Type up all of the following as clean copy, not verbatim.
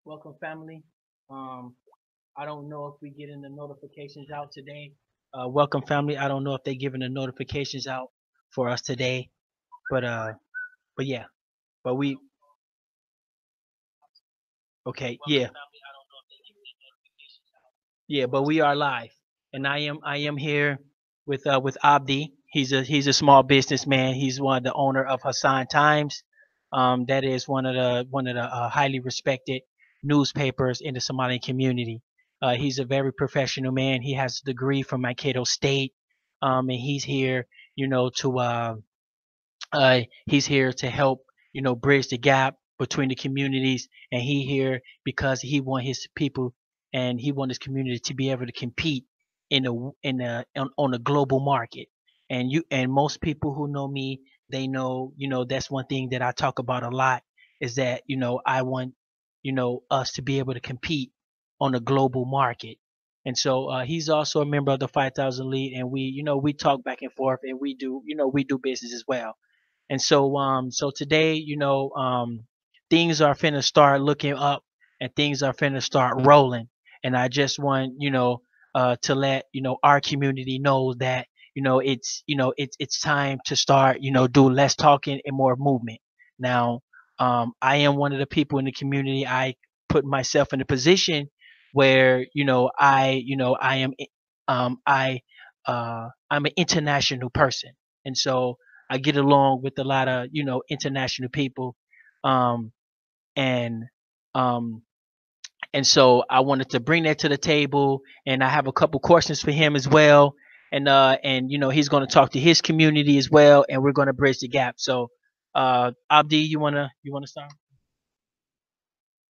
Welcome, family. Um, I don't know if we getting the notifications out today. Welcome, family. I don't know if they giving the notifications out for us today, but but yeah, but we okay, yeah, yeah, but we are live, and I am here with Abdi. He's a small businessman. He's one of the owner of Hassan Times. That is one of the highly respected newspapers in the Somali community. He's a very professional man. He has a degree from Mankato State, and he's here to help bridge the gap between the communities, and he here because he want his people and he want his community to be able to compete on a global market. And most people who know me, they know, that's one thing that I talk about a lot, is that I want us to be able to compete on a global market. And so he's also a member of the 5000 Lead, and we talk back and forth, and we do business as well. And so today, things are finna start looking up, and things are finna start rolling. And I just want, to let, our community know that, it's time to start, do less talking and more movement. Now, I am one of the people in the community. I put myself in a position where, I am, I'm an international person. And so I get along with a lot of international people, um, and um, and so I wanted to bring that to the table, and I have a couple questions for him as well, and he's going to talk to his community as well, and we're going to bridge the gap. So, Abdi, you wanna start?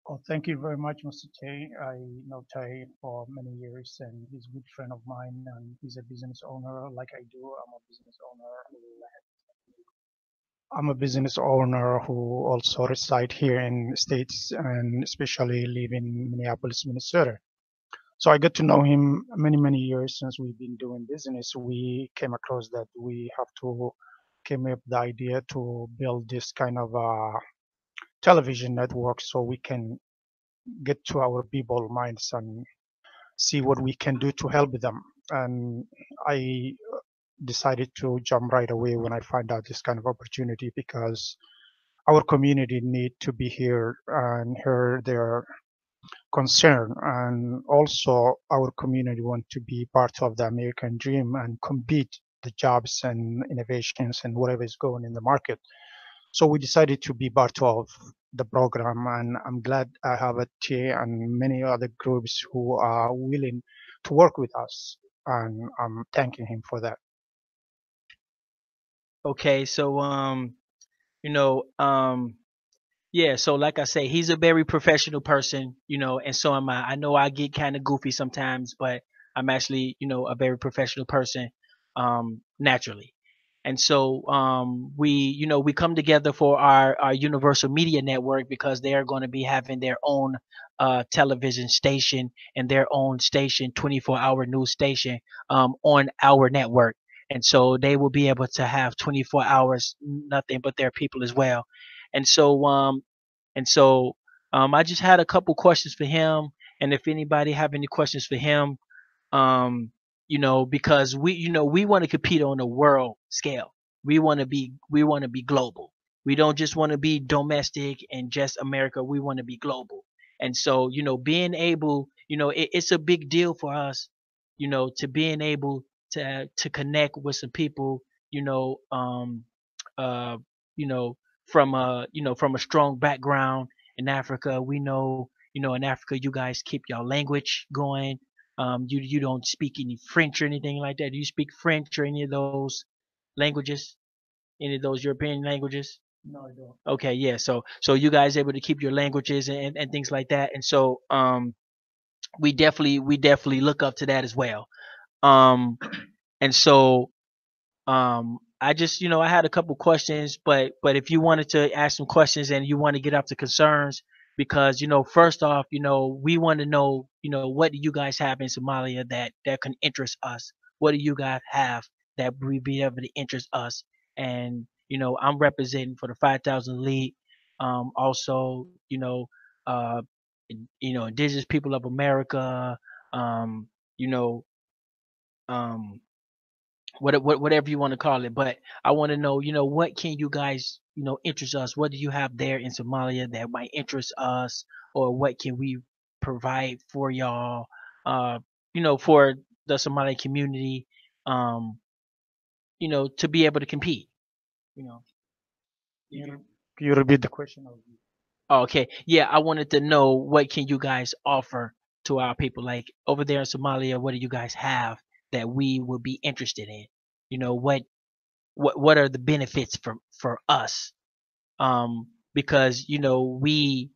Oh, thank you very much, Mr. Tay. I know Tay for many years, and he's a good friend of mine, and he's a business owner like I do. I'm a business owner who also reside here in the States and especially live in Minneapolis, Minnesota. So I got to know him many years since we've been doing business. We came across that we have to came up with the idea to build this kind of television network so we can get to our people minds and see what we can do to help them. And I decided to jump right away when I find out this kind of opportunity because our community need to be here and hear their concern, and also our community want to be part of the American dream and compete the jobs and innovations and whatever is going in the market. So we decided to be part of the program, and I'm glad I have a T and many other groups who are willing to work with us, and I'm thanking him for that. Okay, so you know, yeah, so like I say, he's a very professional person, and so am I. I know I get kind of goofy sometimes, but I'm actually, a very professional person, naturally. And so we come together for our Universal Media Network because they are going to be having their own television station and their own station, 24-hour news station, on our network. And so they will be able to have 24 hours, nothing but their people as well. And so I just had a couple questions for him, and if anybody have any questions for him, um, because we want to compete on a world scale. We want to be global. We don't just want to be domestic and just America. We want to be global. And so, being able, it's a big deal for us, to being able to connect with some people, you know, uh, you know, from a strong background in Africa. We know, in Africa, you guys keep your language going. You don't speak any French or anything like that. Do you speak French or any of those languages? Any of those European languages? No, I don't. Okay, yeah. So you guys able to keep your languages and things like that. And so we definitely look up to that as well. Um, and so I just, I had a couple questions, but if you wanted to ask some questions and you want to get up to concerns, because first off, we want to know, what do you guys have in Somalia that can interest us? What do you guys have that we be able to interest us? And I'm representing for the 5000 League. Also, uh, indigenous people of America, um, you know, um, whatever you want to call it. But I want to know, what can you guys, interest us? What do you have there in Somalia that might interest us, or what can we provide for y'all, uh, for the Somali community, um, to be able to compete, you know. Can you repeat the question? Okay, yeah, I wanted to know what can you guys offer to our people, like over there in Somalia. What do you guys have that we would be interested in? What are the benefits for us? Because we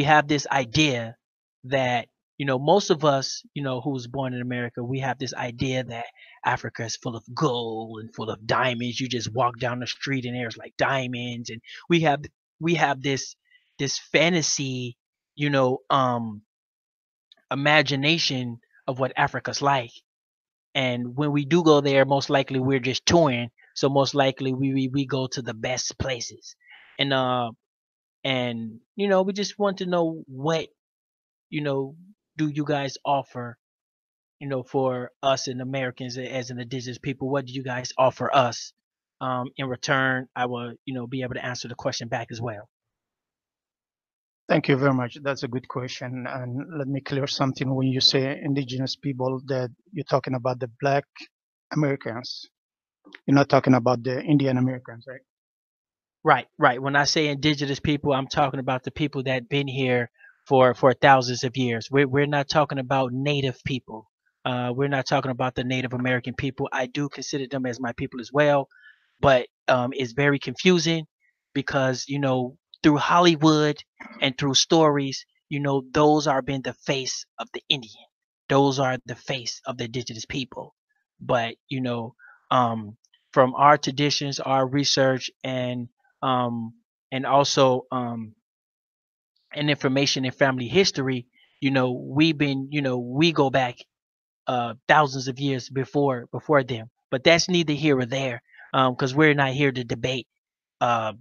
have this idea that most of us who was born in America, we have this idea that Africa is full of gold and full of diamonds. You just walk down the street and there's like diamonds, and we have we have this fantasy, you know um imagination of what Africa's like. And when we do go there, most likely we're just touring, so most likely we go to the best places. And we just want to know what you know do you guys offer, for us and Americans, as an indigenous people. What do you guys offer us? In return, I will be able to answer the question back as well. Thank you very much. That's a good question. And let me clear something. When you say indigenous people, that you're talking about the Black Americans. You're not talking about the Indian Americans, right? Right, right. When I say indigenous people, I'm talking about the people that been here for thousands of years. We're not talking about native people. We're not talking about the Native American people. I do consider them as my people as well, but it's very confusing because through Hollywood and through stories, those are been the face of the Indian. Those are the face of the indigenous people. But um, from our traditions, our research, um, and also and information and family history, we go back thousands of years before them. But that's neither here or there, because we're not here to debate uh,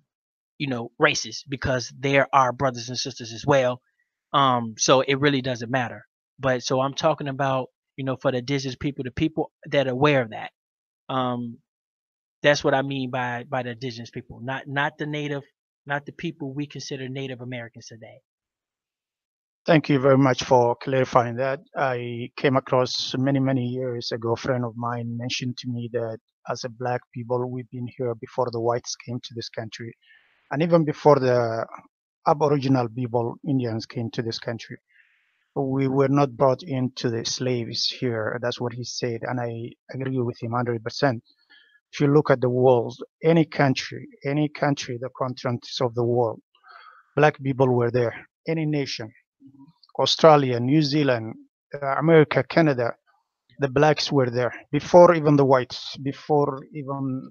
races, because they're our brothers and sisters as well. So it really doesn't matter. But so I'm talking about, for the indigenous people, the people that are aware of that. Um, that's what I mean by the indigenous people, not the native, not the people we consider Native Americans today. Thank you very much for clarifying that. I came across many years ago, a friend of mine mentioned to me that as a black people, we've been here before the whites came to this country, and even before the Aboriginal people, Indians, came to this country. We were not brought into the slaves here. That's what he said, and I agree with him 100%. If you look at the world, any country, the continents of the world, black people were there. Any nation, Australia, New Zealand, America, Canada, the blacks were there before even the whites, before even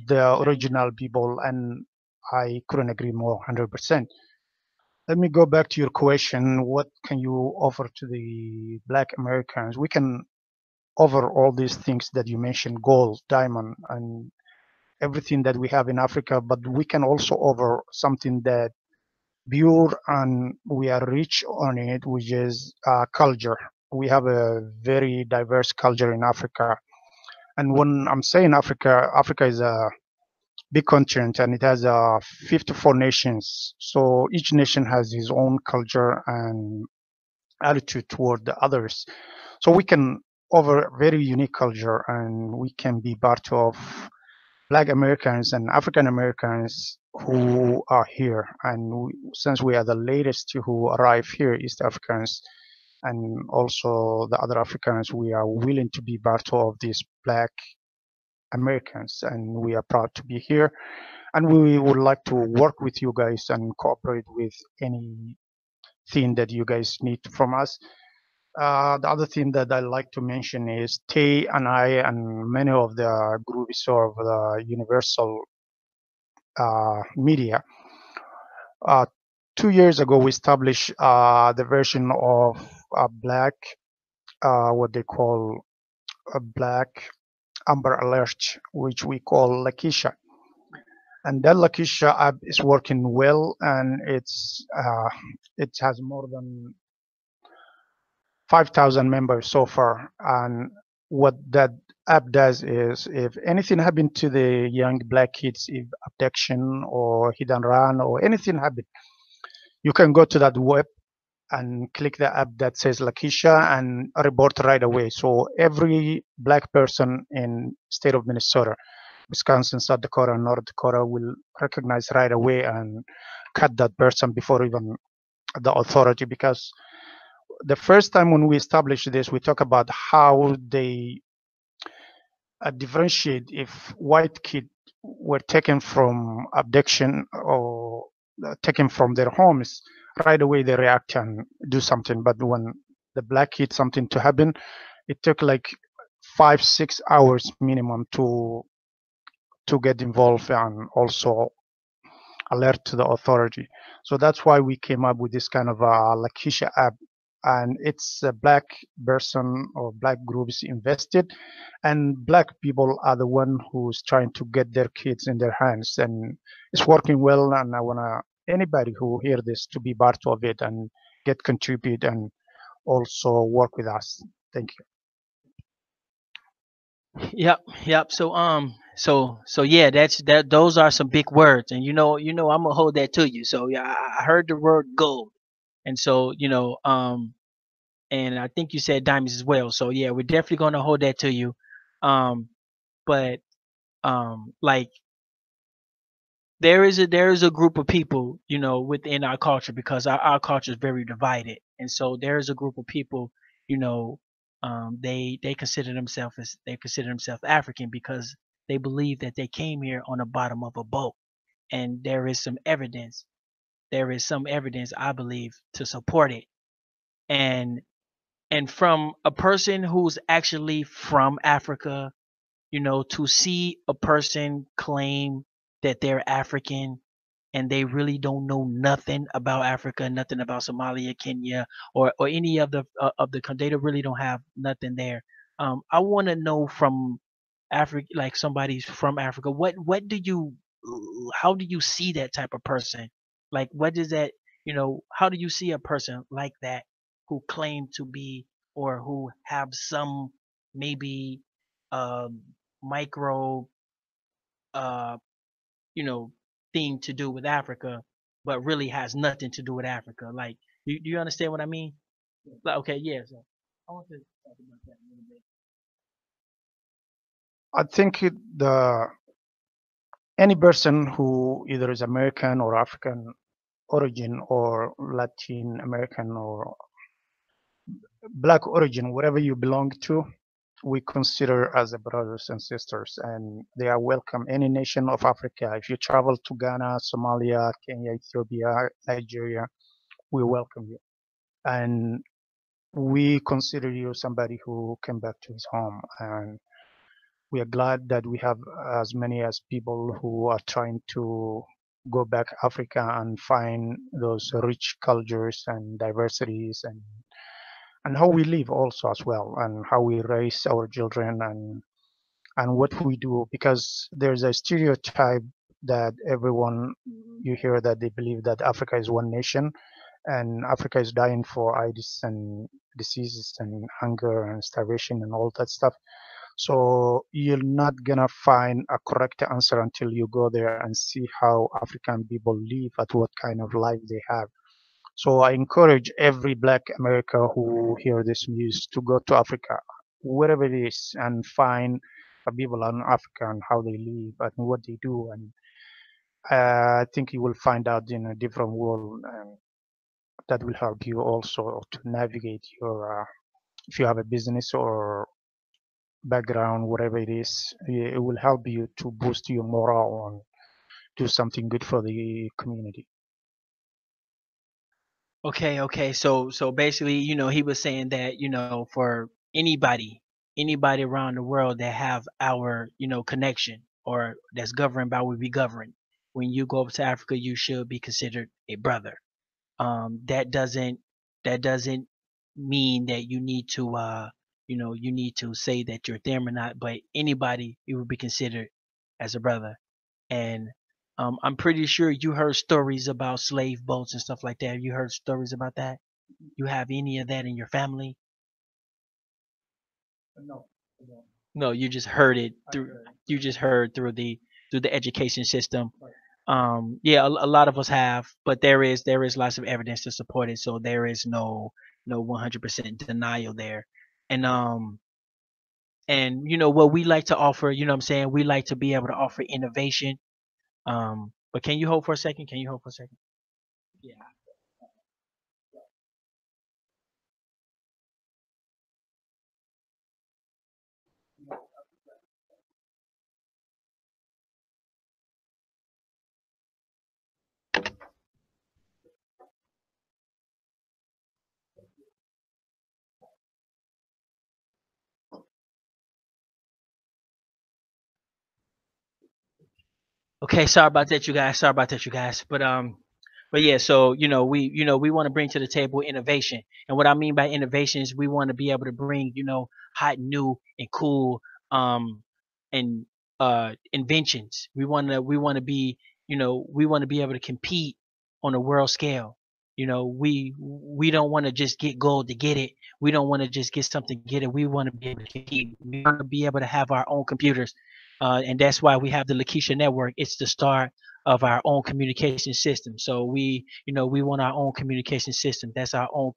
the original people, and I couldn't agree more 100%. Let me go back to your question. What can you offer to the black Americans? We can offer all these things that you mentioned, gold, diamond, and everything that we have in Africa, but we can also offer something that pure and we are rich on it, which is culture. We have a very diverse culture in Africa. And when I'm saying Africa, Africa is a big continent and it has 54 nations. So each nation has his own culture and attitude toward the others. So we can offer very unique culture and we can be part of Black Americans and African Americans who are here. And since we are the latest who arrive here, East Africans, and also the other Africans, we are willing to be part of these Black Americans, and we are proud to be here. And we would like to work with you guys and cooperate with anything that you guys need from us. The other thing that I like to mention is Tay and I and many of the groups of the Universal Media. Uh, 2 years ago, we established the version of a black, what they call a black Amber Alert, which we call Lakisha. And that Lakisha app is working well, and it has more than 5,000 members so far. And what that app does is if anything happened to the young black kids, if abduction or hit and run or anything happened, you can go to that web and click the app that says Lakeisha and report right away. So every black person in state of Minnesota, Wisconsin, South Dakota, and North Dakota will recognize right away and cut that person before even the authority. Because the first time when we established this, we talk about how they differentiate if white kids were taken from abduction or taken from their homes. Right away they react and do something. But when the black kid something to happen, it took like 5 6 hours minimum to get involved and also alert to the authority. So that's why we came up with this kind of Lakeisha app, and it's a black person or black groups invested, and black people are the one who's trying to get their kids in their hands, and it's working well. And I wanna anybody who hear this to be part of it and get contribute and also work with us. Thank you. Yep, yep. So yeah, those are some big words, and I'm gonna hold that to you. So yeah, I heard the word gold, and so and I think you said diamonds as well. So yeah, we're definitely gonna hold that to you. Um, but like there is a group of people, within our culture, because our culture is very divided, and so there is a group of people, you know, they consider themselves African because they believe that they came here on the bottom of a boat, and there is some evidence, I believe, to support it, and from a person who's actually from Africa, to see a person claim that they're African and they really don't know nothing about Africa, nothing about Somalia, Kenya, or any of the, they really don't have nothing there. I want to know from Africa, like somebody's from Africa, what do you, how do you see that type of person? Like, what does that, how do you see a person like that who claim to be, or who have some, maybe, um, micro, uh, you know, thing to do with Africa, but really has nothing to do with Africa. Like, do you understand what I mean? Like, okay, yeah. So I want to talk about that a little bit. I think the any person who either is American or African origin or Latin American or black origin, whatever you belong to, we consider as a brothers and sisters, and they are welcome. Any nation of Africa, if you travel to Ghana, Somalia, Kenya, Ethiopia, Nigeria, we welcome you, and we consider you somebody who came back to his home. And we are glad that we have as many as people who are trying to go back Africa and find those rich cultures and diversities and how we live also as well, and how we raise our children and what we do, because there's a stereotype that everyone, you hear that they believe that Africa is one nation and Africa is dying for AIDS and diseases and hunger and starvation and all that stuff. So you're not gonna find a correct answer until you go there and see how African people live, at what kind of life they have. So I encourage every Black America who hear this news to go to Africa, wherever it is, and find people in Africa and how they live and what they do. And I think you will find out in a different world, and that will help you also to navigate your, if you have a business or background, whatever it is, it will help you to boost your morale and do something good for the community. Okay. So basically, he was saying that, for anybody around the world that have our, connection, or that's governed by what we govern. When you go over to Africa, you should be considered a brother. That doesn't mean that you need to say that you're them or not, but anybody, you would be considered as a brother. And I'm pretty sure you heard stories about slave boats and stuff like that. You heard stories about that? You have any of that in your family? No, you just heard it through. You just heard through the education system. Yeah, a lot of us have, but there is lots of evidence to support it. So there is no 100% denial there. And what we like to offer, what I'm saying, we like to be able to offer innovation. But can you hold for a second? Can you hold for a second? Yeah. Okay, sorry about that, you guys. Sorry about that, you guys. But yeah, so we want to bring to the table innovation, and what I mean by innovation is we want to be able to bring hot, new, and cool and inventions. We want to be we want to be able to compete on a world scale. We don't want to just get gold to get it. We don't want to just get something to get it. We want to be able to compete. We want to be able to have our own computers, and that's why we have the Lakeisha Network. It's the start of our own communication system. So we want our own communication system. That's our own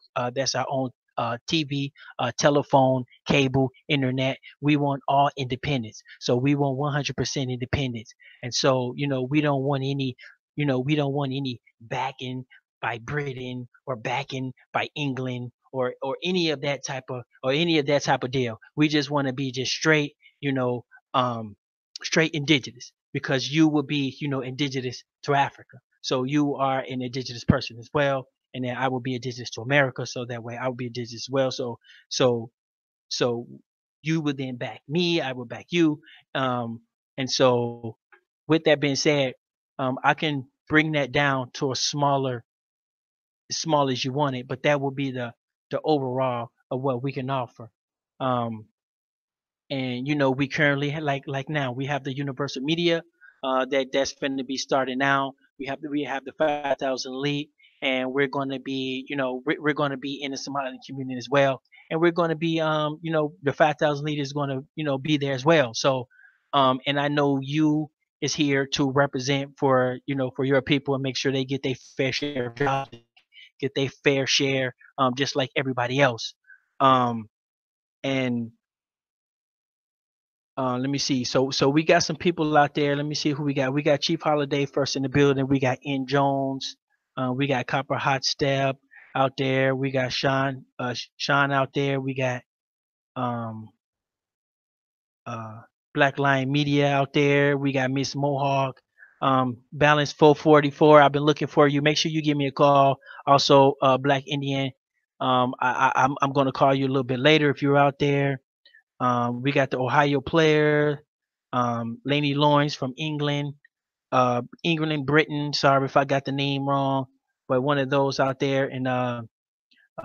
TV, telephone, cable, internet. We want all independence. So we want 100% independence. And so we don't want any backing by Britain or backing by England or any of that type of deal. We just want to be just straight, um, straight indigenous because you will be, indigenous to Africa. So you are an indigenous person as well, and then I will be indigenous to America. So that way I will be indigenous as well. So so you would then back me, I would back you, and so with that being said, I can bring that down to a smaller, as small as you want it, but that will be the overall of what we can offer. Um, and we currently like now we have the universal media that's going to be starting now. We have the 5,000 elite, and we're going to be we're going to be in the Somali community as well, and we're going to be the 5,000 elite is going to be there as well. So and I know you is here to represent for your people and make sure they get their fair share of jobs, get their fair share, just like everybody else. Um and let me see. So we got some people out there. Let me see who we got. We got Chief Holiday first in the building. We got N Jones. We got Copper Hot Step out there. We got Sean out there. We got um uh Black Lion Media out there. We got Miss Mohawk. Balance 444. I've been looking for you. Make sure you give me a call. Also, Black Indian. I'm gonna call you a little bit later if you're out there. We got the Ohio player, Laney Lawrence from England, England, Britain. Sorry if I got the name wrong, but one of those out there. And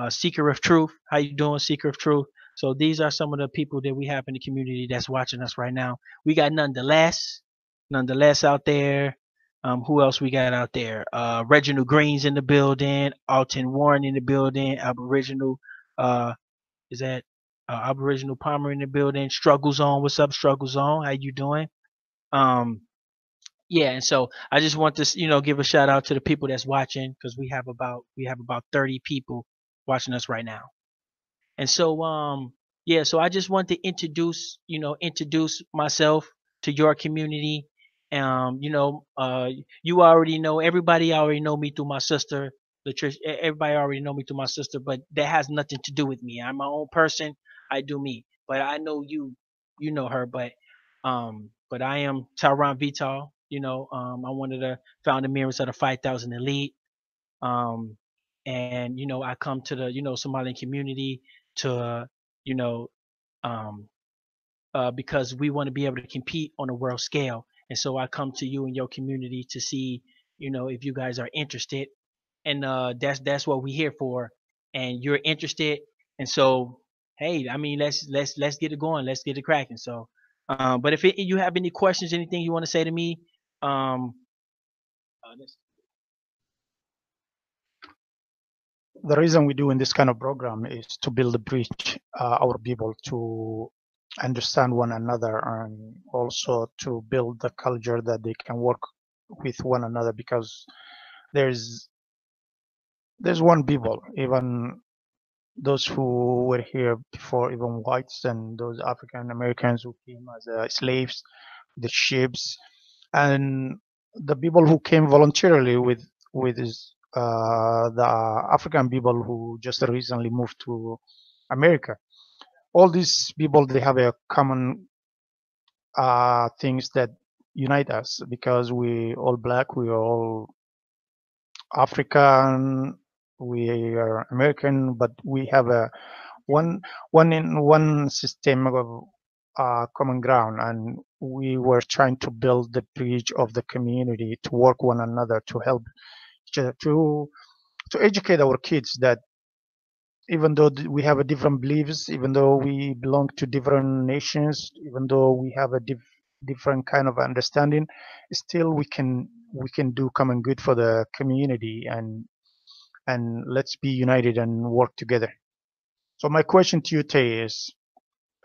Seeker of Truth. How you doing, Seeker of Truth? So these are some of the people that we have in the community that's watching us right now. We got nonetheless out there. Who else we got out there? Reginald Green's in the building. Alton Warren in the building. Aboriginal. Is that Aboriginal Palmer in the building? Struggle Zone. What's up, Struggle Zone? How you doing? Um, yeah, and so I just want to give a shout out to the people that's watching because we have about 30 people watching us right now. And so yeah, so I just want to introduce myself to your community. You already know, everybody already know me through my sister, Latricia. Everybody already know me through my sister, but that has nothing to do with me. I'm my own person. I do me. But I know you know her, but I am Tyron Vital. I'm one of the founding members of the 5,000 Elite. um, and I come to the Somalian community to you know um, because we want to be able to compete on a world scale, and so I come to you and your community to see if you guys are interested, and that's what we're here for, and you're interested, and so hey, I mean let's get it going, let's get it cracking. So but if you have any questions, anything you want to say to me, um, The reason we're doing this kind of program is to build a bridge our people to understand one another, and also to build the culture that they can work with one another, because there's there's one people, even those who were here before, even whites, and those African Americans who came as slaves, the ships, and the people who came voluntarily with the African people who just recently moved to America. All these people, they have a common things that unite us, because we all black, we are all African, we are American, but we have a one one system of common ground, and we were trying to build the bridge of the community to work one another, to help each other, to educate our kids that even though we have a different beliefs, even though we belong to different nations, even though we have a different kind of understanding, still we can do common good for the community, and let's be united and work together. So my question to you, Tay, is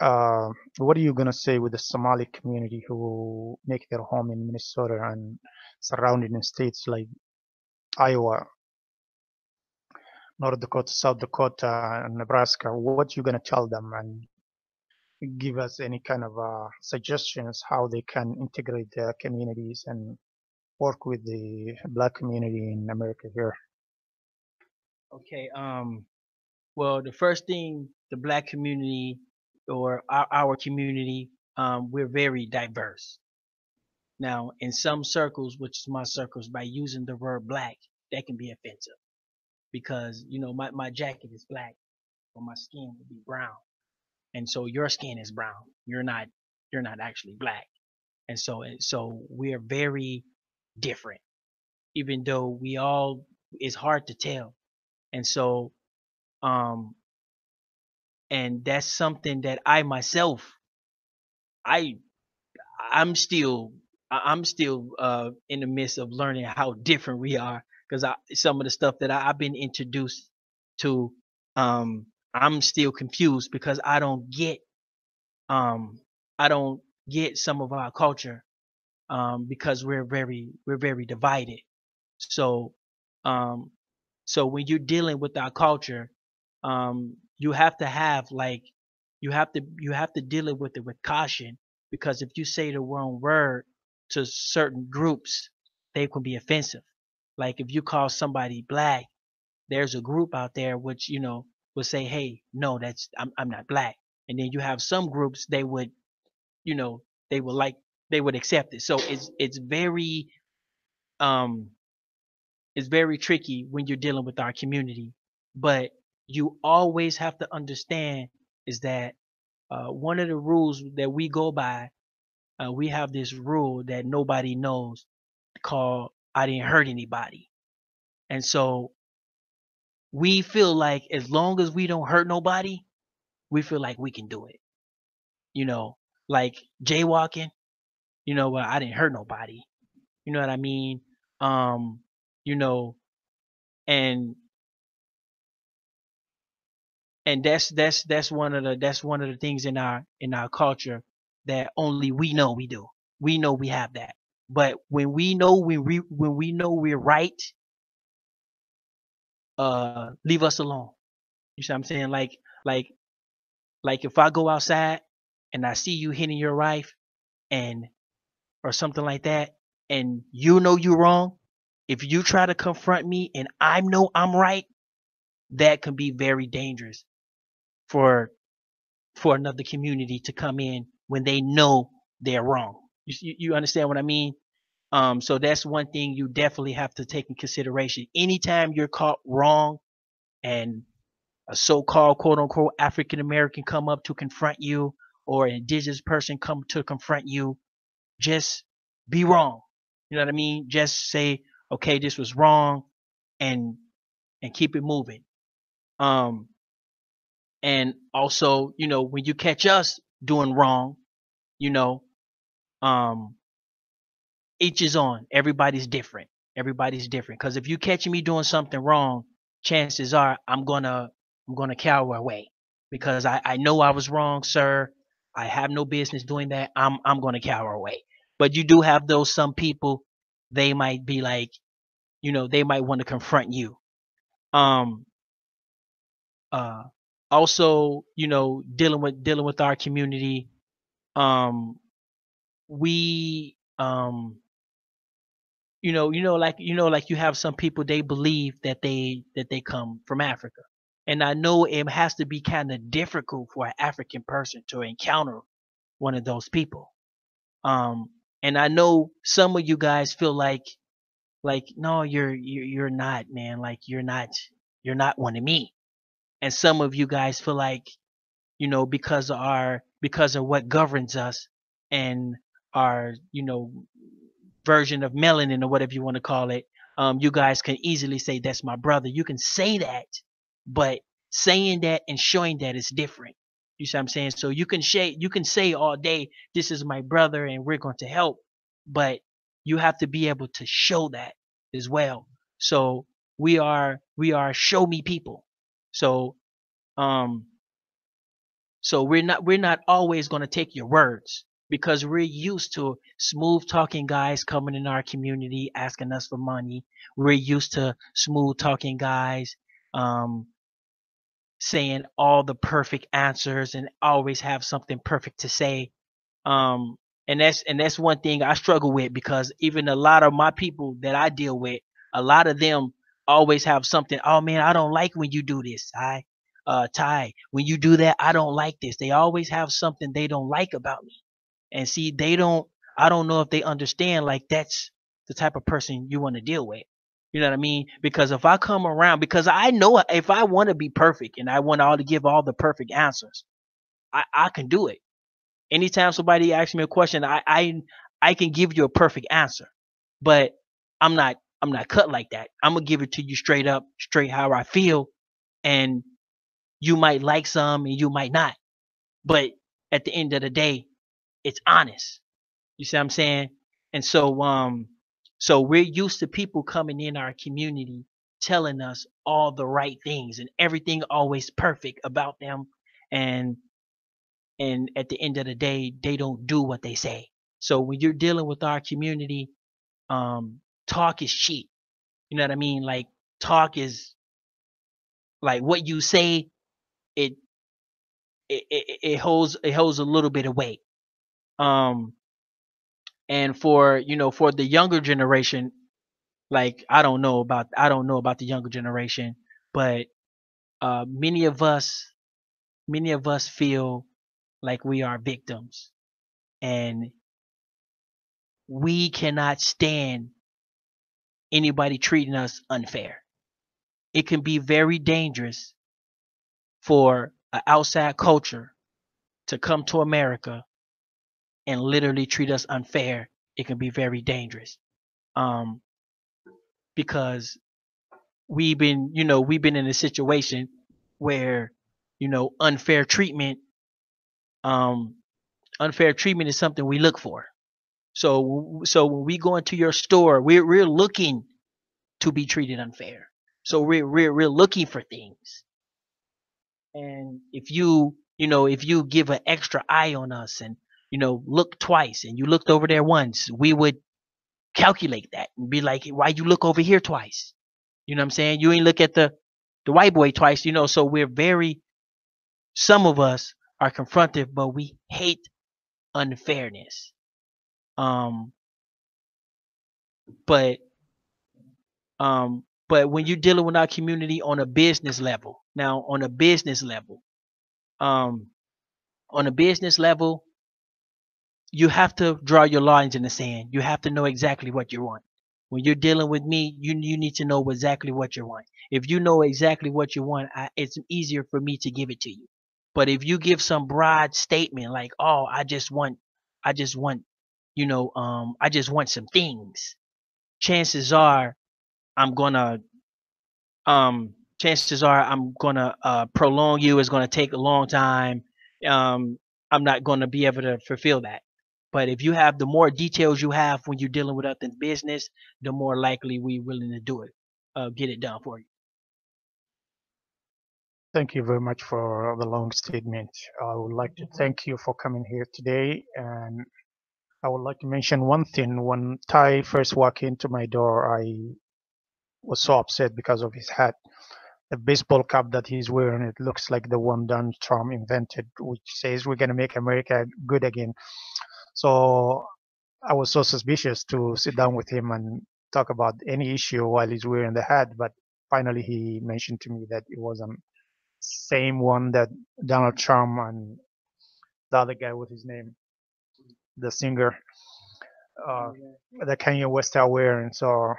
uh, what are you gonna say with the Somali community who make their home in Minnesota and surrounding states like Iowa, North Dakota, South Dakota, and Nebraska? What you gonna tell them, and give us any kind of suggestions how they can integrate their communities and work with the Black community in America here? Okay. Well, the first thing, the black community or our community, we're very diverse. Now, in some circles, which is my circles, by using the word black, that can be offensive because my jacket is black, but my skin would be brown, and so your skin is brown. You're not actually black, and so we're very different, even though we all it's hard to tell, and so um and that's something that I myself I I'm still I'm still in the midst of learning how different we are because some of the stuff that I've been introduced to, I'm still confused because um I don't get some of our culture, because we're very divided. So um so when you're dealing with our culture, you have to have like you have to deal it with caution, because if you say the wrong word to certain groups, they can be offensive. Like if you call somebody black, there's a group out there which will say, hey, no, I'm not black. And then you have some groups, you know they would like they would accept it. So um it's very tricky when you're dealing with our community. But you always have to understand is that one of the rules that we go by, we have this rule that nobody knows called I didn't hurt anybody. And so we feel like as long as we don't hurt nobody, we feel like we can do it. You know, like jaywalking, well, I didn't hurt nobody. You know what I mean? Um, you know, and and that's one of the things in our culture that only we know we do. We know we have that. But when we know we're right, leave us alone. You see what I'm saying? Like like if I go outside and I see you hitting your wife and or something like that, and you know you're wrong, if you try to confront me and I know I'm right, that can be very dangerous for another community to come in when they know they're wrong. You understand what I mean? So that's one thing you definitely have to take in consideration. Anytime you're caught wrong and a so-called quote unquote African American come up to confront you, or an indigenous person come to confront you, just be wrong. You know what I mean? Just say, okay, this was wrong, and keep it moving. Um, and also, when you catch us doing wrong, you know, um, each is on. Everybody's different. Everybody's different. Because if you catch me doing something wrong, chances are I'm gonna cower away because I know I was wrong, sir. I have no business doing that. I'm going to cower away. But you do have those some people, they might be like, they might want to confront you. Um uh Also, dealing with our community, um we like you have some people, they believe that they come from Africa. And I know it has to be kind of difficult for an African person to encounter one of those people. Um and I know some of you guys feel like no, you're not, man, like you're not one of me. And some of you guys feel like, because of what governs us, and our version of melanin, or whatever you want to call it, you guys can easily say that's my brother. You can say that, but saying that and showing that is different. You see what I'm saying? So you can say all day, this is my brother and we're going to help, but you have to be able to show that as well. So we are show me people. So um we're not always going to take your words, because we're used to smooth talking guys coming in our community asking us for money. We're used to smooth talking guys, um, saying all the perfect answers and always have something perfect to say. um and that's one thing I struggle with, because even a lot of my people that I deal with, a lot of them always have something. Oh man, I don't like when you do this, Ty, when you do that, I don't like this. They always have something they don't like about me. And see, I don't know if they understand, like, that's the type of person you want to deal with. You know what I mean? Because if I come around, because I know if I want to be perfect and I want all to give all the perfect answers, I can do it. Anytime somebody asks me a question, I can give you a perfect answer. But I'm not cut like that. I'm gonna give it to you straight up, straight how I feel, and you might like some and you might not. But at the end of the day, it's honest. You see what I'm saying? And so we're used to people coming in our community telling us all the right things and everything always perfect about them, and at the end of the day, they don't do what they say. So when you're dealing with our community, talk is cheap. You know what I mean? Like, talk is like what you say. It it holds a little bit of weight. Um, and for the younger generation, like, I don't know about the younger generation, but uh, many of us many of us feel like we are victims, and we cannot stand anybody treating us unfair. It can be very dangerous for an outside culture to come to America and literally treat us unfair. It can be very dangerous, um, because we've been in a situation where unfair treatment, um, unfair treatment is something we look for. So when we go into your store, we're looking to be treated unfair. So we're looking for things. And if you give an extra eye on us, and look twice, and you looked over there once, we would calculate that and be like, why you look over here twice? You know what I'm saying? You ain't look at the white boy twice. So we're very, some of us are confrontive, but we hate unfairness. Um, but but when you're dealing with our community on a business level, now um, on a business level, you have to draw your lines in the sand. You have to know exactly what you want. When you're dealing with me, you need to know exactly what you want. If you know exactly what you want, it's easier for me to give it to you. But if you give some broad statement like, "Oh, I just want, I just want some things," chances are I'm gonna prolong you. It's gonna take a long time. Um, I'm not gonna be able to fulfill that. But if you have, the more details you have when you're dealing with us in business, the more likely we willing to do it, get it done for you. Thank you very much for the long statement. I would like to thank you for coming here today. And I would like to mention one thing. When Ty first walked into my door, I was so upset because of his hat. The baseball cap that he's wearing, it looks like the one Donald Trump invented, which says we're going to make America good again. So I was so suspicious to sit down with him and talk about any issue while he's wearing the hat. But finally, he mentioned to me that it wasn't same one that Donald Trump and the other guy with his name, the singer, uh, that Kanye West are wearing. So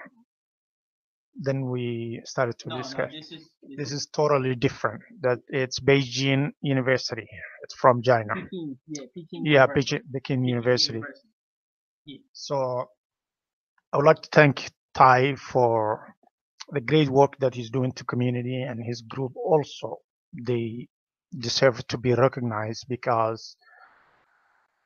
then we started to discuss. This is totally different. That it's Beijing University. It's from China. Peking, yeah, Peking Yeah, University. Peking Peking University. University. Yeah. So I would like to thank Tai for the great work that he's doing to community and his group also. They deserve to be recognized because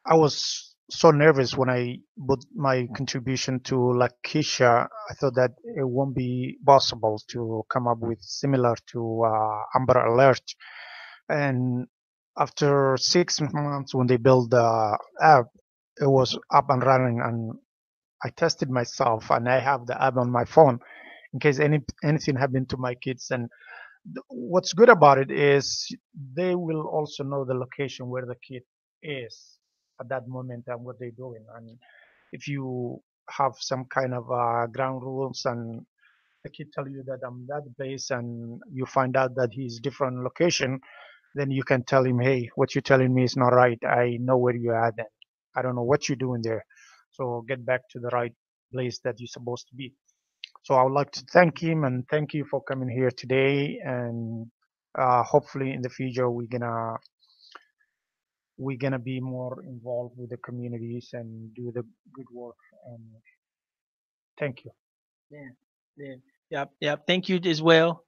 I was so nervous when I put my contribution to Lakeisha. I thought that it won't be possible to come up with similar to Amber Alert. And after 6 months, when they built the app, it was up and running. And I tested myself, and I have the app on my phone in case anything happened to my kids. And what's good about it is they will also know the location where the kid is at that moment and what they're doing. And if you have some kind of ground rules and the kid tell you that I'm that place and you find out that he's different location, then you can tell him, hey, what you're telling me is not right. I know where you're at and I don't know what you're doing there. So get back to the right place that you're supposed to be. So I would like to thank him and thank you for coming here today. And hopefully in the future we're gonna be more involved with the communities and do the good work. And thank you. Yeah, yeah, yep, yep. Thank you as well.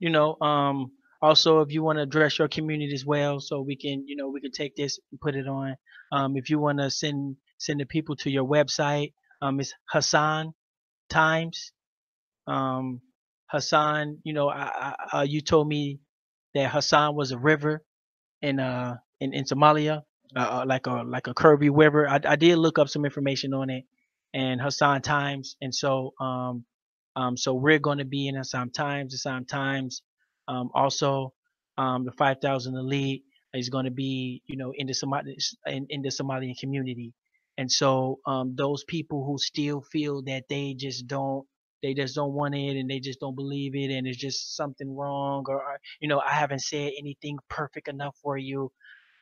Also if you want to address your community as well, so we can take this and put it on. If you want to send the people to your website, it's Hassan Times. Um, Hassan, you told me that Hassan was a river in Somalia, like a curvy river. I did look up some information on it, and Hassan Times, and so we're going to be in the Assam Times. Also, the 5,000 Elite is going to be, in the in the Somalian community, and so those people who still feel that they just don't want it, and they just don't believe it, and it's just something wrong, or I haven't said anything perfect enough for you.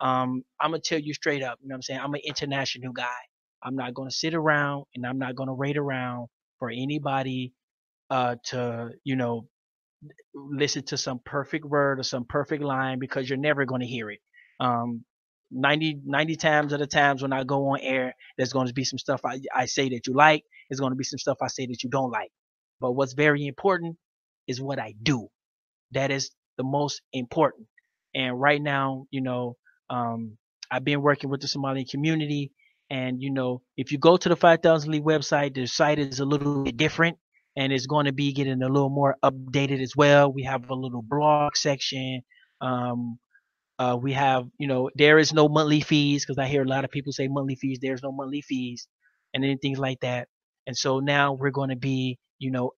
I'm gonna tell you straight up. You know what I'm saying? I'm an international guy. I'm not gonna sit around and I'm not gonna wait around for anybody to listen to some perfect word or some perfect line, because you're never going to hear it. um 90 times of the times when I go on air, there's going to be some stuff I say that you like. There's going to be some stuff I say that you don't like. But what's very important is what I do. That is the most important. And right now, um, I've been working with the Somali community. And, if you go to the 5,000 League website, the site is a little bit different, and it's going to be getting a little more updated as well. We have a little blog section. Um, we have, there is no monthly fees, because I hear a lot of people say monthly fees. There's no monthly fees and anything like that. And so now we're going to be,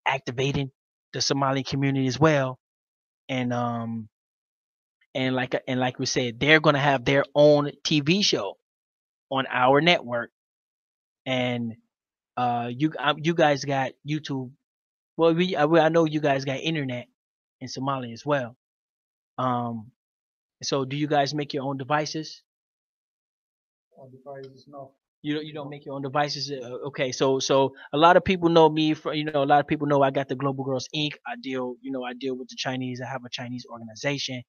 activating the Somali community as well. And like we said, they're gonna have their own TV show on our network. And you guys got YouTube. Well, I know you guys got internet in Somalia as well. Um, so do you guys make your own devices? On devices, no. You don't make your own devices. Okay, so a lot of people know me for a lot of people know I got the Global Girls Inc. I deal with the Chinese. I have a Chinese organization.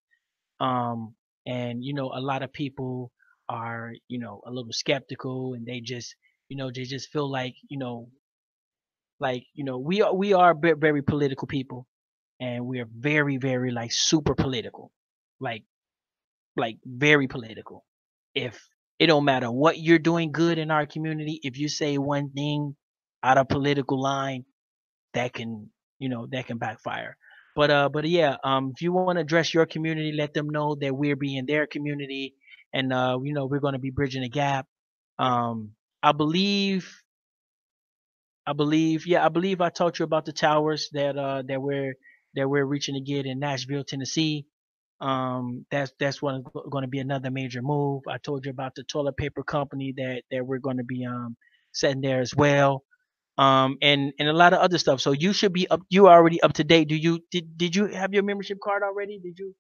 um and a lot of people are a little skeptical, and they just feel like we are very political people, and we are very very like super political, like very political. If it don't matter what you're doing good in our community, if you say one thing out of political line, that can that can backfire. But yeah, if you want to address your community, let them know that we're being their community, and we're going to be bridging the gap. Um, I believe, yeah, I believe I told you about the towers that we're reaching to get in Nashville, Tennessee. That's going to be another major move. I told you about the toilet paper company that we're going to be setting there as well. And a lot of other stuff. So you should be up. You are already up to date. Did you have your membership card already? Did you?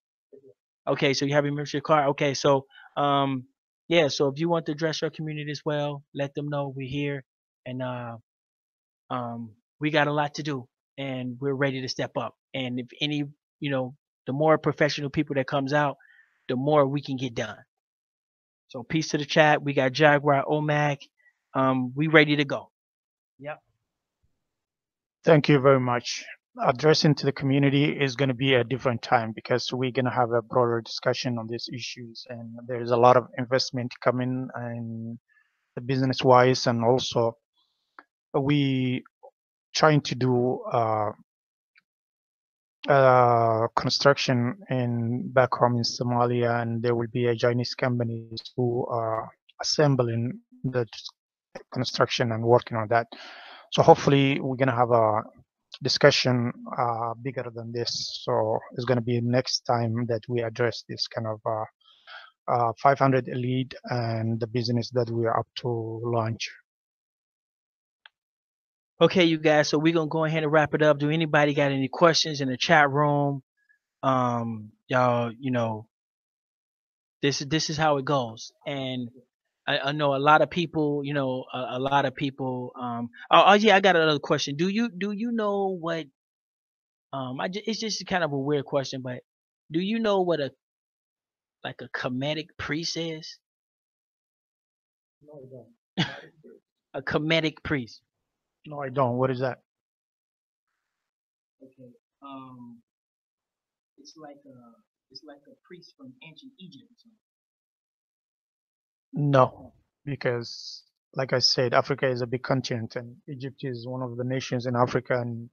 Okay, so you have your membership card. Okay, so um, yeah. So if you want to address your community as well, let them know we're here, and we got a lot to do, and we're ready to step up. And if any, you know, the more professional people that comes out, the more we can get done. So peace to the chat. We got Jaguar Omac. We ready to go. Yep. Thank you very much. Addressing to the community is going to be a different time because we're going to have a broader discussion on these issues, and there's a lot of investment coming and the business wise, and also we trying to do construction in back home in Somalia, and there will be a Chinese companies who are assembling the construction and working on that. So hopefully we're gonna have a discussion bigger than this. So it's gonna be next time that we address this kind of 500 elite and the business that we are up to launch. Okay, you guys. So we're gonna go ahead and wrap it up. Do anybody got any questions in the chat room? Y'all, this is how it goes. And I know a lot of people. A lot of people. Oh yeah, I got another question. Do you know what? It's just kind of a weird question, but do you know what a comedic priest is? A comedic priest. No, I don't. What is that? Okay. It's like a priest from ancient Egypt or something. No, because like I said, Africa is a big continent, and Egypt is one of the nations in Africa, and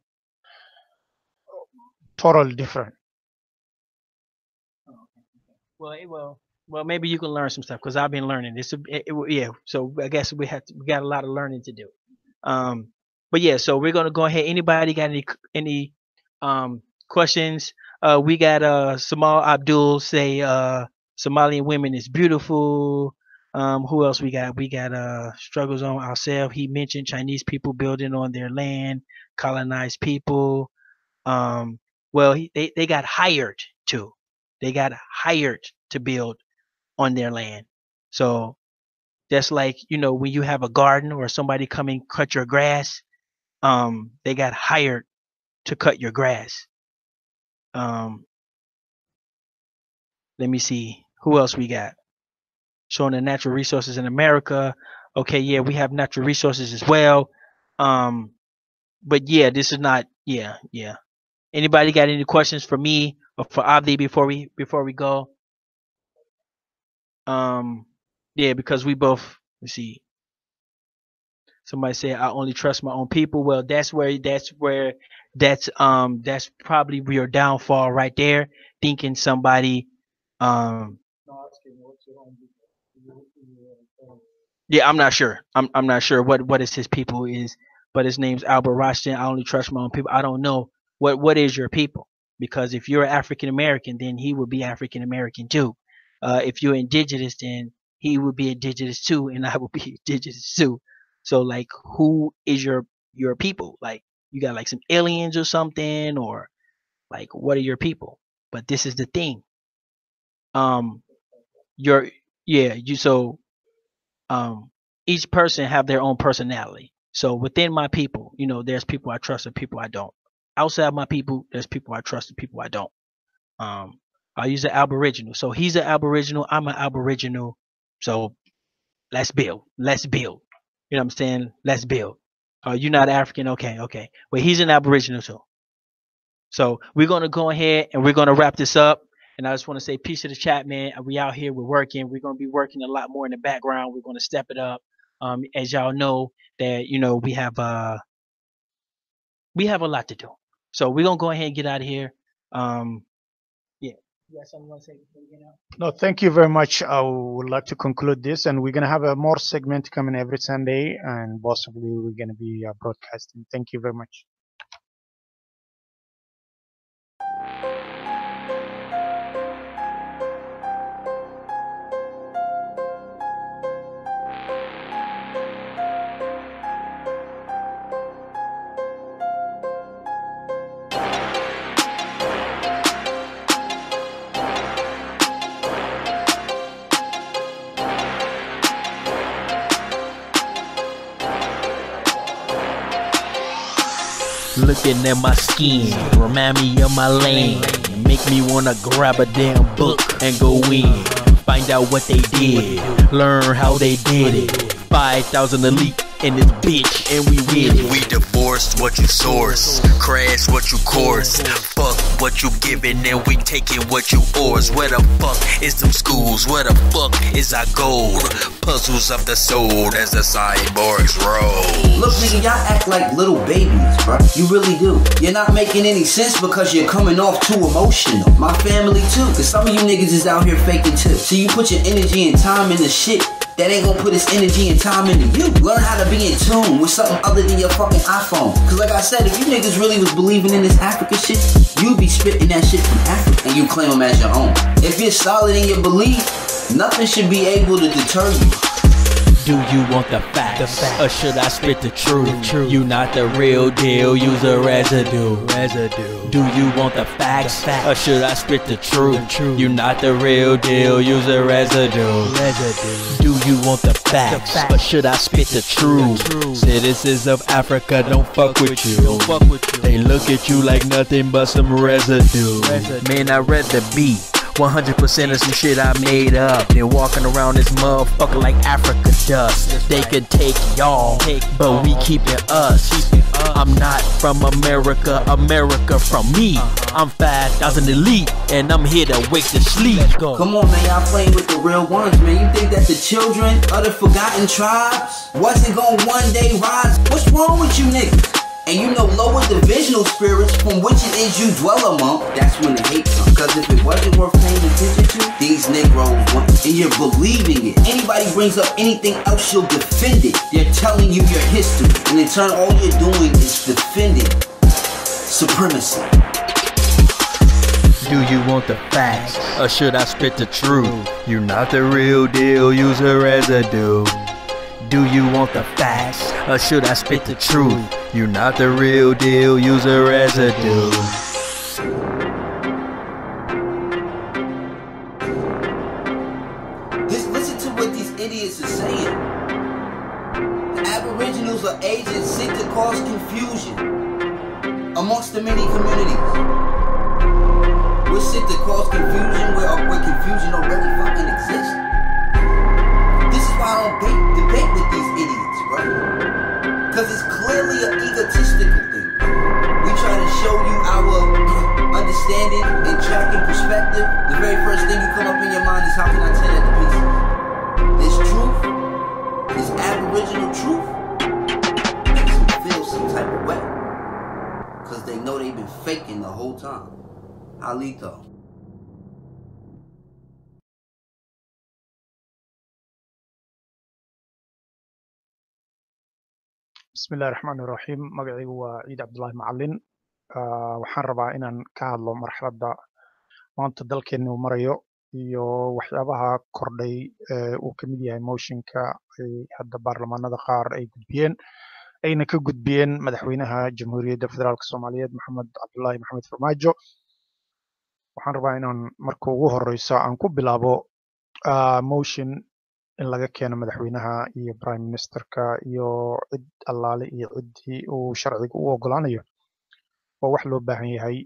totally different. Oh, okay. Well, maybe you can learn some stuff because I've been learning this. Yeah. So I guess we got a lot of learning to do. Um, but yeah, so we're gonna go ahead. Anybody got any questions? We got Samal Abdul say Somalian women is beautiful. Who else we got? We got struggles on ourselves. He mentioned Chinese people building on their land, colonized people. Um, well, they got hired to. They got hired to build on their land. So that's like when you have a garden or somebody come and cut your grass. They got hired to cut your grass. Um, let me see who else we got showing the natural resources in America. Okay, yeah, we have natural resources as well. Um, but yeah, this is not. Yeah, yeah. Anybody got any questions for me or for Abdi before we go? Um, yeah, because we both. Let's see. Somebody said I only trust my own people. Well, that's probably your downfall right there. Thinking somebody um yeah, I'm not sure. I'm not sure what is his people is, but his name's Albert Rothstein. I only trust my own people. I don't know what is your people, because if you're African American, then he would be African American too. If you're indigenous, then he would be indigenous too, and I would be indigenous too. So like, who is your people? Like, you got like some aliens or something, or like, what are your people? But this is the thing. Um, your yeah, you so um, each person have their own personality. So within my people, there's people I trust and people I don't. Outside my people, there's people I trust and people I don't. Um, I use an Aboriginal. So he's an Aboriginal. I'm an Aboriginal. So let's build. Let's build. You know what I'm saying? Let's build. You're not African. Okay, okay. Well, he's an Aboriginal too. So we're gonna go ahead and we're gonna wrap this up. And I just want to say peace to the chat, man. We out here, we're working. We're gonna be working a lot more in the background. We're gonna step it up. As y'all know that we have a lot to do. So we're gonna go ahead and get out of here. Yeah. You got something you want to say before we get out? No, thank you very much. I would like to conclude this, and we're gonna have a more segment coming every Sunday, and possibly we're gonna be broadcasting. Thank you very much. Looking at my skin, remind me of my lane. Make me wanna grab a damn book and go in. Find out what they did, learn how they did it. 5,000 elite in this bitch, and we with it. We divorced what you source, crash what you course, fuck what you giving, and we taking what you ours. Where the fuck is them schools? Where the fuck is our gold? Puzzles of the soul as the cyborgs roll. Look, nigga, y'all act like little babies, bro. You really do. You're not making any sense because you're coming off too emotional. My family too, cause some of you niggas is out here faking too. So you put your energy and time into shit that ain't gonna put its energy and time into you. Learn how to be in tune with something other than your fucking iPhone. Cause like I said, if you niggas really was believing in this Africa shit, you'd be spitting that shit from Africa and you claim them as your own. If you're solid in your belief, nothing should be able to deter you. Do you want the facts, or should I spit the truth? You not the real deal, use a residue. Do you want the facts, or should I spit the truth? You not the real deal, use a residue. Do you want the facts, or should I spit the truth? Citizens of Africa don't fuck with you. They look at you like nothing but some residue. Man, I'd rather be 100% of some shit I made up. They're walking around this motherfucker like Africa dust. They could take y'all, but we keeping us. I'm not from America, America from me. I'm 5,000 elite, and I'm here to wake the sleep. Come on, man, y'all playing with the real ones, man. You think that the children of the forgotten tribes wasn't gonna one day rise? What's wrong with you niggas? And you know lower divisional spirits from which it is you dwell among, that's when the hate comes. Cause if it wasn't worth paying attention to, these Negroes want, and you're believing it. Anybody brings up anything else, you'll defend it. They're telling you your history, and in turn all you're doing is defending supremacy. Do you want the facts, or should I spit the truth? You not the real deal, use a residue. Do you want the facts, or should I spit the truth? You not the real deal, use a residue. Listen to what these idiots are saying. The Aboriginals are agents sent to cause confusion amongst the many communities. We're sent to cause confusion where confusion already fucking exists. This is why I don't debate with these idiots, bro. Cause it's clearly an egotistical thing. We try to show you our understanding and tracking perspective. The very first thing you come up in your mind is how can I tear that to pieces? This truth, this Aboriginal truth, makes them feel some type of way. Cause they know they've been faking the whole time. Alito. Bismillahi Rahmaani Rahiim. Magacaygu waa Ciid Cabdullaahi Macalin. Waxaan rabaa inaan ka hadlo marxaladda maanta dalkeena uu marayo iyo waxyaabaha kordhay uu ka mid yahay mooshinka ay hadda baarlamaanada qaar ay gudbiyeen ayna ka gudbiyeen madaxweynaha Jamhuuriyadda Federaalka Soomaaliyeed Maxamed Cabdullaahi Maxamed Farmaajo. Waxaan rabaa inaan marka ugu horeysa aan ku bilaabo motion in laga keeno madaxweynaha iyo prime ministerka iyo cid allaale iyo ciddii uu sharciga u ogolaanayo waa wax loo baahan yahay,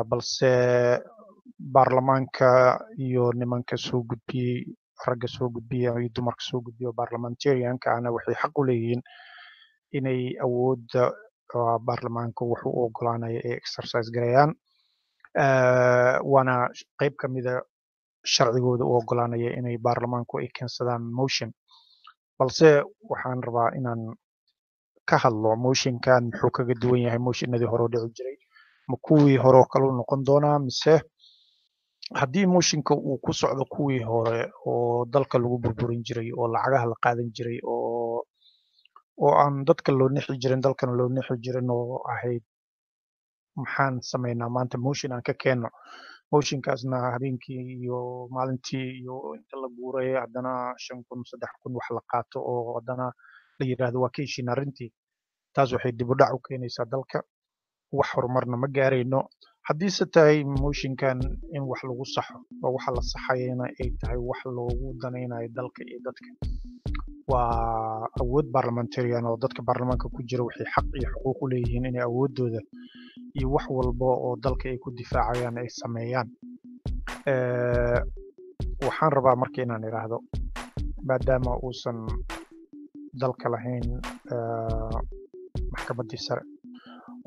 balse baarlamaanka iyo nimanka soo gudbiyey, ragga soo gudbiya iyo dumarka soo gudbiya parliamentarianka ana waxay xaq u leeyihiin inay awoodda baarlamaanka wuxuu u ogolaanayo ay exercise gareeyaan, waana qayb ka mida sharcigooda u ogolaanaya inay baarlamaanku ay keensadaan motion. Balse waxaan rabaa inaan ka hadlo motionkan muxuu kaga duwan yahay motionadii hore u dhici jiray. ma kuwii hore oo kale u noqon doonaa mise haddii mooshinka uu ku socdo kuwii hore oo dalka lagu burburin jiray oo lacagaha la qaadan jiray oo aan dadka loo nixi jirin dalkana loo nixi jirin oo ahayd maxaan samaynaa maanta mooshin aan ka keenno mooshinkaasna habeenkii iyo maalintii iyo inta la guuray haddana 5,000 3,000 wax la qaato oo haddana la yidhaahdo waa ka heshiin arrintii taas waxay dib u dhac u keenaysaa dalka wax horumarna ma gaarayno haddiise tahay mooshinkan in wax lagu saxo oo waxa la saxayana ay tahay wax loogu danaynayo dalka iyo dadka waa awood parliamentarian oo dadka baarlamaanka ku jira waxay xaq iyo xuquuq u leeyihiin inay awoodooda iyo wax walba oo dalka ay ku difaacayaan ay sameeyaan waxaan rabaa marka inaan idhaahdo maadaama uusan dalka lahayn maxkamaddii sare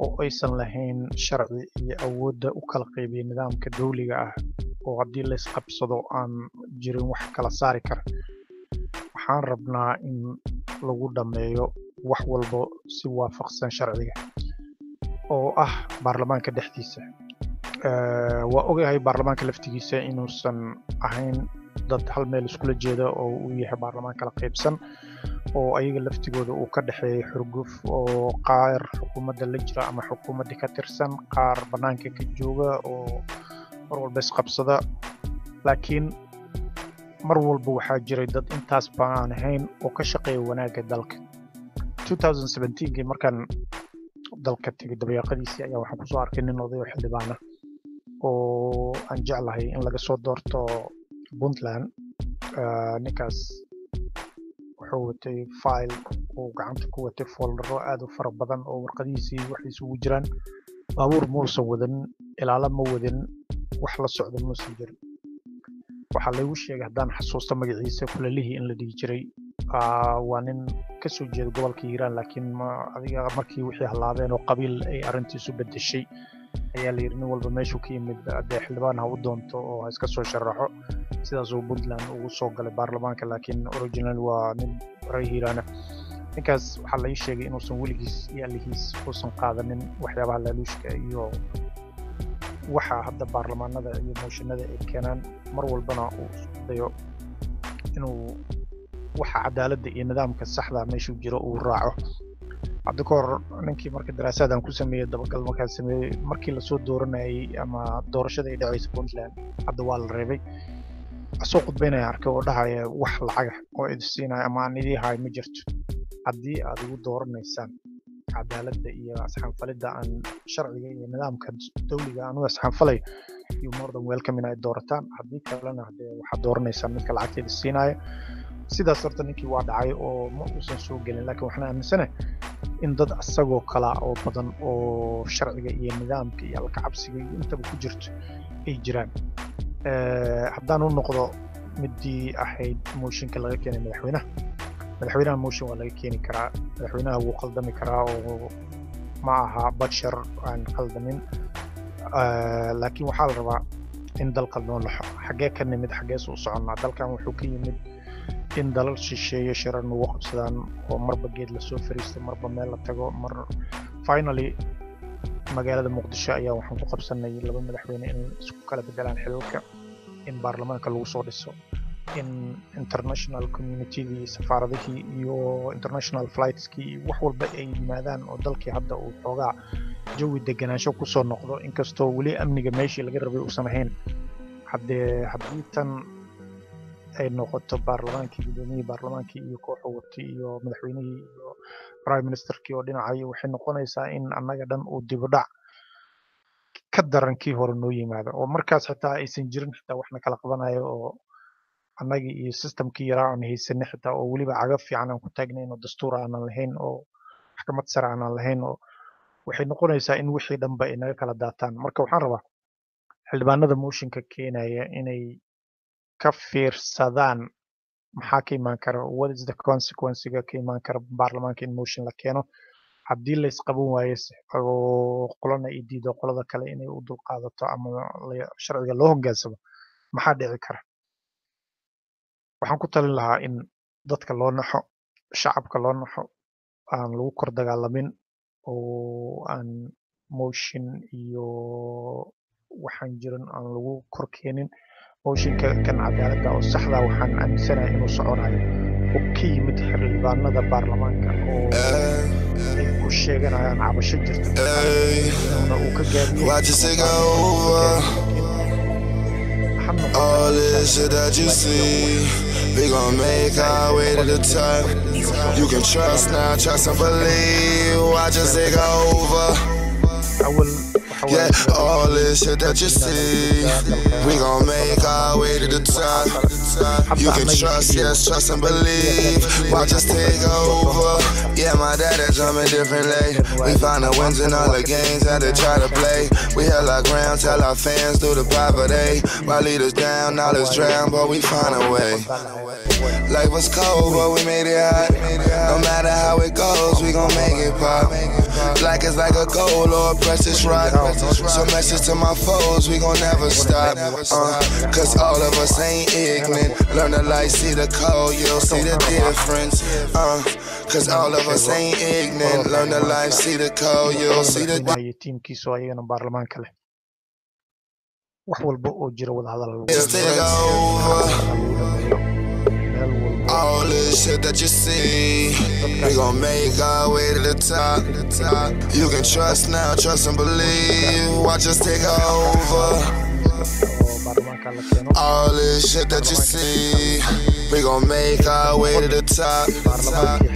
oo aysan lahayn sharci iyo awoodda u kala qaybiya nidaamka dawliga ah oo haddii la isqabsado aan jirin wax kala saari kara waxaan rabnaa in lagu dhammeeyo wax walba si waafaqsan sharciga oo ah baarlamaanka dhexdiisa waa ogahay baarlamaanka laftigiisa inuusan ahayn dad hal meel iskula jeeda oo uu yahay baarlamaan kala qaybsan oo ayaga laftigooda uu ka dhexeeyo xurguf oo qaar xukuumadda la jira ama xukuumadda ka tirsan qaar bannaanka ka jooga oo mar walba isqabsada laakiin mar walba waxaa jiray dad intaas baan ahayn oo ka shaqeeya wanaagga dalka 2017kii markaan dalka tegay dabayaaqadiisii ayaa waxaan kusoo arkay nin oday oo xildhibaana oo aan jeclahay in laga soo doorto puntland ninkaas wuxuu watay file uu gacanta ku watay foldaro aad u fara badan oo warqadihiisii waxiisa ugu jiraan baabuur muusan wadan ilaala ma wadin wax la socda muusan jirin waxaa laygu sheegay haddaan xasuusta magaciisa kulalihii in la dhihi jiray waa nin ka soo jeeda gobolka hiiraan laakiin adiga markii wixii halaabeen oo qabiil ay arrintiisu bedeshay ayaa la yidhi nin walba meeshuu ka yimid dee xildhibaan ha u doonto oo ha iska soo sharaxo sidaasuu puntland ugu soo galay baarlamaanka laakiin original waa nin reer hiiraana ninkaas waxaa la ii sheegay inuusan weligiis iyo allihiis uusan qaadanin waxyaabaha laaluushka iyo waxa hadda baarlamaanada iyo mooshinada ay keenaan mar walbana uu isku dayo inuu waxa cadaaladda iyo nidaamka saxda meeshuu jiro uu raaco hadda ka hor ninkii marka daraasaadaan ku sameeyey dabagal markaan sameeyey markii lasoo dooranayay ama doorashada ay dhacaysa puntland hadda waa la reebay asoo khudbaynaya arkay oo dhahaya wax lacaga oo idisiinaya ama aan idii haay ma jirto haddii aad igu dooranaysaan cadaaladda iyo asxaanfalidda aan sharciga iyo nidaamka dawliga aan u asxaanfalayo iyo more than welcome inay doorataan haddii kalena dee waxaad dooranaysaan midka lacagteeda siinaya sidaas horta ninkii waa dhacay oo ma uusan soo gelin laakiin waxaan aaminsanahay in dad asagoo kala oo badan oo sharciga iyo nidaamka iyo alkacabsiga iyo intaba ku jirto ay jiraan haddaan u noqdo midii ahayd mooshinka laga keenay madaxweynaha mooshin waa laga keeni karaa madaxweynaha wuu qaldami karaa oo ma aha bashar aan qaldamin laakiin waxaa la rabaa in dalka loo naxo xaggee ka nimid xaggees u soconnaa dalkan wuxuu ka yimid in dalal shisheeye shirar nagu qabsadaan oo marba geed lasoo fariisto marba meel la tago mar finally magaalada muqdisho ayaa waxaan ku qabsanay 2 madaxweyne in isku kala bedelaan xilalka in baarlamaanka lagu soo dhiso in international communitydii safaaradihii iyo international flightskii wax walba ay yimaadaan oo dalkii hadda uu xoogaa jawi deganaansho kusoo noqdo inkastoo weli amniga meeshii laga rabay uusan ahayn haddii tan ay noqoto baarlamaankii gudoomiyihii baarlamaankii iyo kooxu watay iyo madaxweynihii iyo prime ministerkii oo dhinacay waxay noqonaysaa in annaga dhan uu dibudhac ka darankii hore noo yimaado oo markaas xitaa aysan jirin xitaa waxna kala qabanayo oo annagii iyo systemkii yaraa aan haysanay xitaa oo weliba cagaf fiican aan ku taagnayn oo dastuur aanan lahayn oo maxkamad sare aanan lahayn oo waxay noqonaysaa in wixii dhanba ay naga kala daataan marka waxaan rabaa xildhibaanada mooshinka keenaya inay ka fiirsadaan maxaa ka imaan kara what is the consequence-ga ka imaan kara baarlamaanka in motion la keeno haddii la isqaban waayo oo qolana ay diido qolada kale inay u dulqaadato ama sharciga loo hoggaansamo maxaa dhici kara waxaan ku talin lahaa in dadka loo naxo shacabka loo naxo aan lagu kor dagaalamin oo aan motion iyo waxaan jirin aan lagu korkeenin motionka kan cadaaladda oo saxda waxaan aaminsanahay inuu soconayo oo ka yimid xildhibaanada baarlamaanka oo ay ku sheeganayaan cabasho jirta inuuna uu ka gaabiyey all this shit that you see, we gon' make our way to the top. You can trust now, trust and believe. Watch us take over. Yeah, all this shit that you see, we gon' make our way to the top. You can trust, yes, trust and believe. Watch us take over. Yeah, my daddy jumping differently. We find the wins in all the games that they try to play. We held our ground, tell our fans through the proper day. My leaders down, knowledge drown, but we find a way. Life was cold, but we made it hot. No matter how it goes, we gon' make it pop. Black is like a gold or a precious rock. So message to my foes, we gon' never stop. Cause all of us ain't ignorant. Learn to light, see the code, you'll see the difference. Cause all of us ain't ignorant. Learn to life, see the code, you'll see the difference. wax walba oo jira wada hadal all this shit that you see, we gon' make our way to the top. You can trust now, trust and believe. Watch us take over. All this shit that you see, we gon' make our way to the top.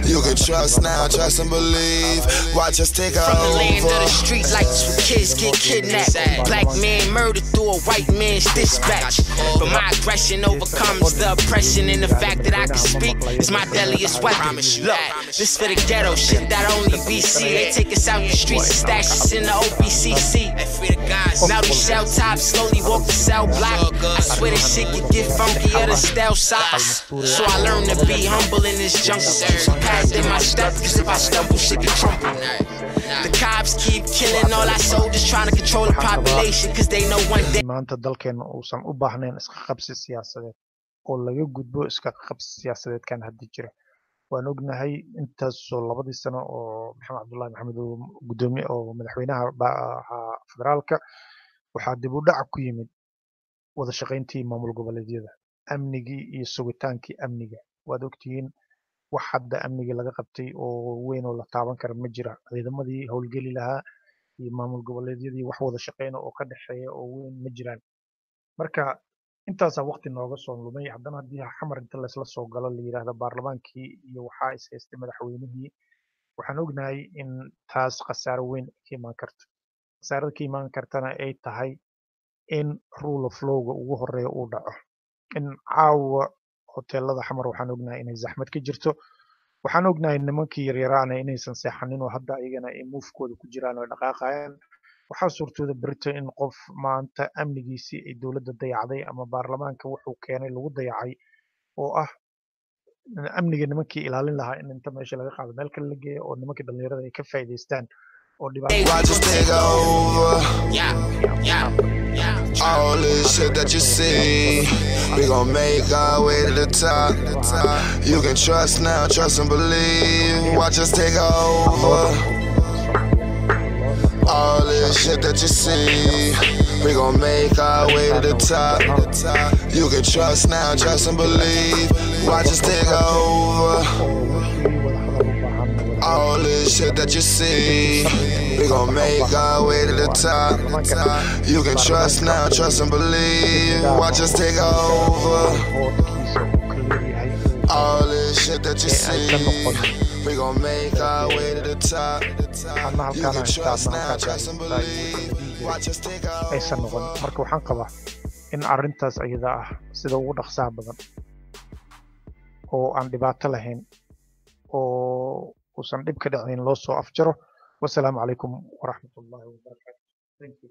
You can trust now, trust and believe. Watch us take over. From the land of the street lights where kids get kidnapped. Black man murdered through a white man's dispatch. But my aggression overcomes the oppression, and the fact that I can speak is my deadliest weapon. Look, this for the ghetto, shit that only BC. They take us out the streets and stash us in the OBCC. Now these shell tops slowly walk the cell block. I swear this shit can get funky or the stale socks. So I learned to be humble in this jungle. Some pads in my step, cause if I stumble, shit can crumble. The cops keep killing all our soldiers, trying to control the population, cause they know one day. maanta dalkeena uusan u baahnayn iska qabsi siyaasadeed oo laga gudbo iska qabsi siyaasadeed kan hadda jira. waan ognahay intaasoo 2 sano oo maxamed cabdullaahi maxamed uu gudoomiye oo madaxweynaha federaalka waxaa dib u dhac ku yimid wada shaqayntii maamul goboleedyada amnigii iyo sugitaankii amniga. waad ogtihiin wax hadda amniga laga qabtay oo weyn oo la taaban kara ma jira. ciidamadii howlgeli lahaa iyo maamul goboleedyadii wax wada shaqeyna oo ka dhaxeeya oo weyn ma jiraan. marka intaasaa waqti nooga soo lumay. haddana haddii xamar inta laysla soo galo la yidhaahdo baarlamaankii iyo waxaa is haystay madaxweynihii, waxaan ognahay in taas khasaaro weyn ka imaan karto. khasaarada ka imaan kartana ay tahay in rule of lawga ugu horeeya uu dhaco. in caawa hoteelada xamar waxaan ognahay inay zaxmad ka jirto. waxaan ognahay nimankii yaryaraana inaysan seexanin oo hadda ayagana ay muufkooda ku jiraan oo dhaqaaqayaan. waxaa suurtooda berito in qof maanta amnigiisii ay dowladda dayacday ama baarlamaanka wuxuu keenay lagu dayacay oo ah amniga nimankii ilaalin lahaa in inta meesha laga qaado meel kale la geeyo oo nimankii dhalinyarada ay ka faa'iidaystaan oo all this shit that you see, we gon' make our way to the top. You can trust now, trust and believe. Watch us take over. All this shit that you see, we gon' make our way to the top. You can trust now, trust and believe. Watch us take over. All this shit that you see, we gon' make our way to the top. You can trust now, trust and believe. Watch us take over. All this shit that you see, we gon' make our way to the top. You can trust now, trust and believe. Watch us take over. aysan noqon. marka waxaan qabaa in arrintaas ayada ah sida ugu dhaqsaha badan oo aan dhibaato lahayn oo uusan dhib ka dhicin loo soo afjaro. wassalaamu calaykum waraxmatullaahi wabarakaatu. Thank you.